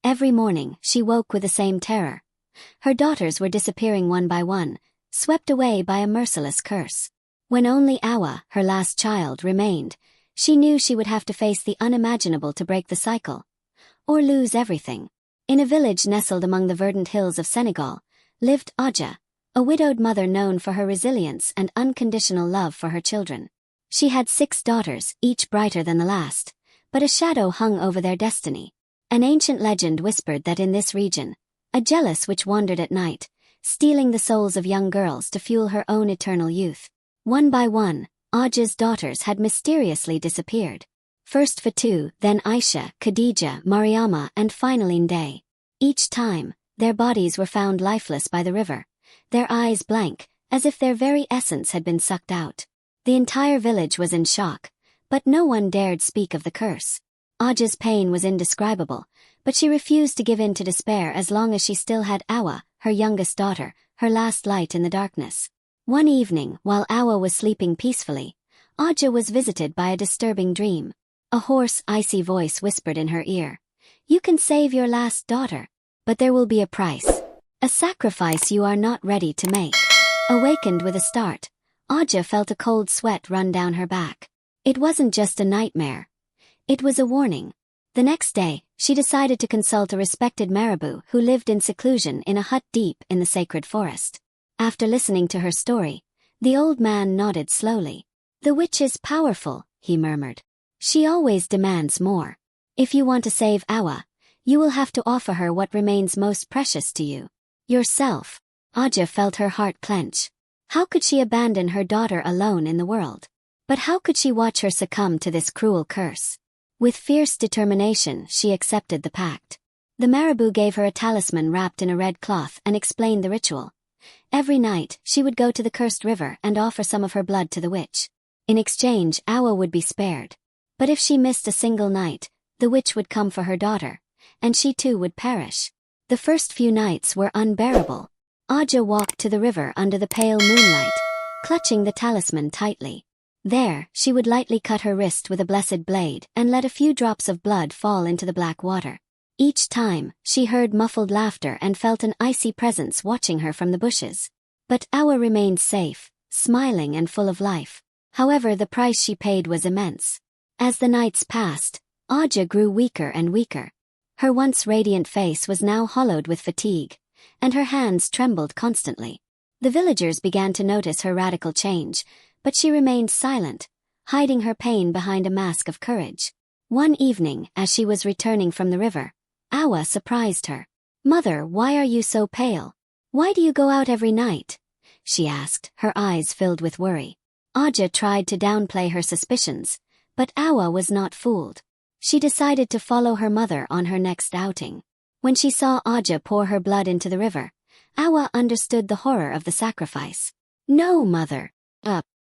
Every morning, she woke with the same terror. Her daughters were disappearing one by one, swept away by a merciless curse. When only Awa, her last child, remained, she knew she would have to face the unimaginable to break the cycle. Or lose everything. In a village nestled among the verdant hills of Senegal, lived Aja, a widowed mother known for her resilience and unconditional love for her children. She had 6 daughters, each brighter than the last, but a shadow hung over their destiny. An ancient legend whispered that in this region, a jealous witch wandered at night, stealing the souls of young girls to fuel her own eternal youth. One by one, Aja's daughters had mysteriously disappeared. First Fatou, then Aisha, Khadija, Mariama, and finally Ndai. Each time, their bodies were found lifeless by the river, their eyes blank, as if their very essence had been sucked out. The entire village was in shock, but no one dared speak of the curse. Aja's pain was indescribable, but she refused to give in to despair as long as she still had Awa, her youngest daughter, her last light in the darkness. One evening, while Awa was sleeping peacefully, Aja was visited by a disturbing dream. A hoarse, icy voice whispered in her ear, "You can save your last daughter, but there will be a price. A sacrifice you are not ready to make." Awakened with a start, Aja felt a cold sweat run down her back. It wasn't just a nightmare. It was a warning. The next day, she decided to consult a respected marabout who lived in seclusion in a hut deep in the sacred forest. After listening to her story, the old man nodded slowly. "The witch is powerful," he murmured. "She always demands more. If you want to save Awa, you will have to offer her what remains most precious to you. Yourself." Aja felt her heart clench. How could she abandon her daughter alone in the world? But how could she watch her succumb to this cruel curse? With fierce determination, she accepted the pact. The marabout gave her a talisman wrapped in a red cloth and explained the ritual. Every night, she would go to the cursed river and offer some of her blood to the witch. In exchange, Awa would be spared. But if she missed a single night, the witch would come for her daughter, and she too would perish. The first few nights were unbearable. Aja walked to the river under the pale moonlight, clutching the talisman tightly. There, she would lightly cut her wrist with a blessed blade and let a few drops of blood fall into the black water. Each time, she heard muffled laughter and felt an icy presence watching her from the bushes. But Awa remained safe, smiling and full of life. However, the price she paid was immense. As the nights passed, Aja grew weaker and weaker. Her once radiant face was now hollowed with fatigue, and her hands trembled constantly. The villagers began to notice her radical change, but she remained silent, hiding her pain behind a mask of courage. One evening, as she was returning from the river, Awa surprised her. "Mother, why are you so pale? Why do you go out every night?" she asked, her eyes filled with worry. Aja tried to downplay her suspicions, but Awa was not fooled. She decided to follow her mother on her next outing. When she saw Aja pour her blood into the river, Awa understood the horror of the sacrifice. "No, mother.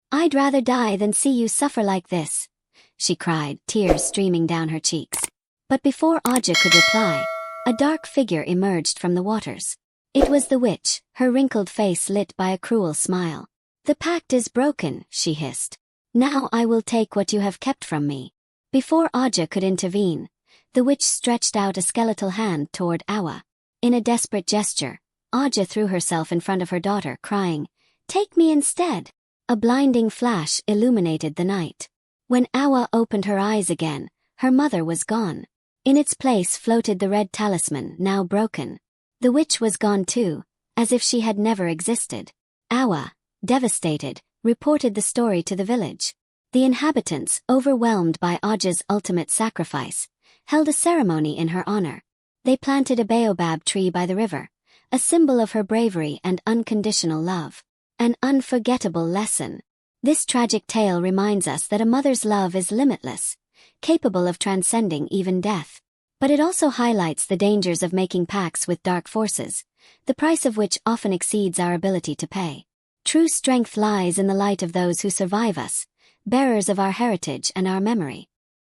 I'd rather die than see you suffer like this," she cried, tears streaming down her cheeks. But before Aja could reply, a dark figure emerged from the waters. It was the witch, her wrinkled face lit by a cruel smile. "The pact is broken," she hissed. "Now I will take what you have kept from me." Before Aja could intervene, the witch stretched out a skeletal hand toward Awa. In a desperate gesture, Aja threw herself in front of her daughter, crying, "Take me instead." A blinding flash illuminated the night. When Awa opened her eyes again, her mother was gone. In its place floated the red talisman, now broken. The witch was gone too, as if she had never existed. Awa, devastated, reported the story to the village. The inhabitants, overwhelmed by Aja's ultimate sacrifice, held a ceremony in her honor. They planted a baobab tree by the river, a symbol of her bravery and unconditional love. An unforgettable lesson. This tragic tale reminds us that a mother's love is limitless, capable of transcending even death. But it also highlights the dangers of making pacts with dark forces, the price of which often exceeds our ability to pay. True strength lies in the light of those who survive us, bearers of our heritage and our memory.